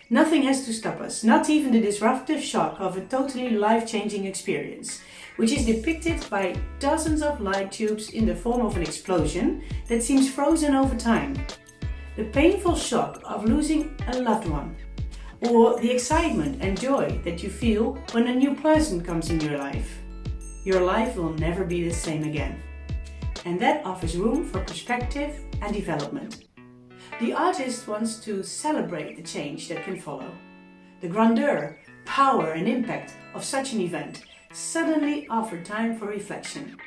Nothing has to stop us, not even the disruptive shock of a totally life-changing experience, which is depicted by dozens of light tubes in the form of an explosion that seems frozen over time. The painful shock of losing a loved one, or the excitement and joy that you feel when a new person comes in your life. Your life will never be the same again. And that offers room for perspective and development. The artist wants to celebrate the change that can follow. The grandeur, power and impact of such an event suddenly offer time for reflection,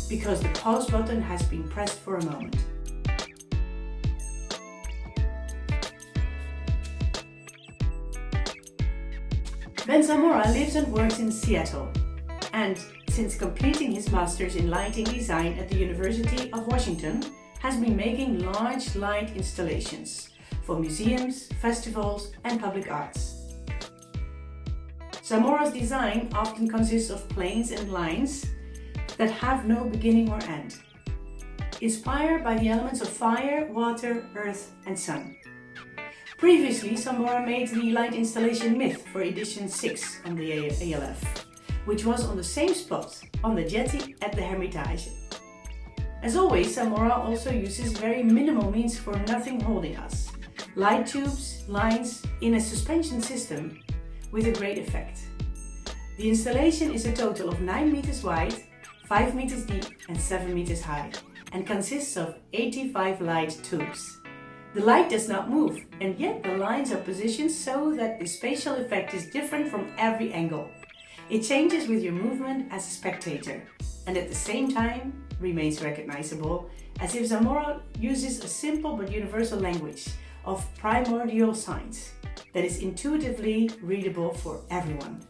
because the pause button has been pressed for a moment. Ben Zamora lives and works in Seattle, and since completing his master's in lighting design at the University of Washington, has been making large light installations for museums, festivals and public arts. Zamora's design often consists of planes and lines that have no beginning or end, inspired by the elements of fire, water, earth and sun. Previously, Zamora made the light installation Myth for edition 6 on the ALF, which was on the same spot on the jetty at the Hermitage. As always, Zamora also uses very minimal means for nothing holding us. Light tubes, lines in a suspension system with a great effect. The installation is a total of 9 meters wide, 5 meters deep and 7 meters high, and consists of 85 light tubes. The light does not move, and yet the lines are positioned so that the spatial effect is different from every angle. It changes with your movement as a spectator, and at the same time remains recognizable, as if Zamora uses a simple but universal language of primordial signs that is intuitively readable for everyone.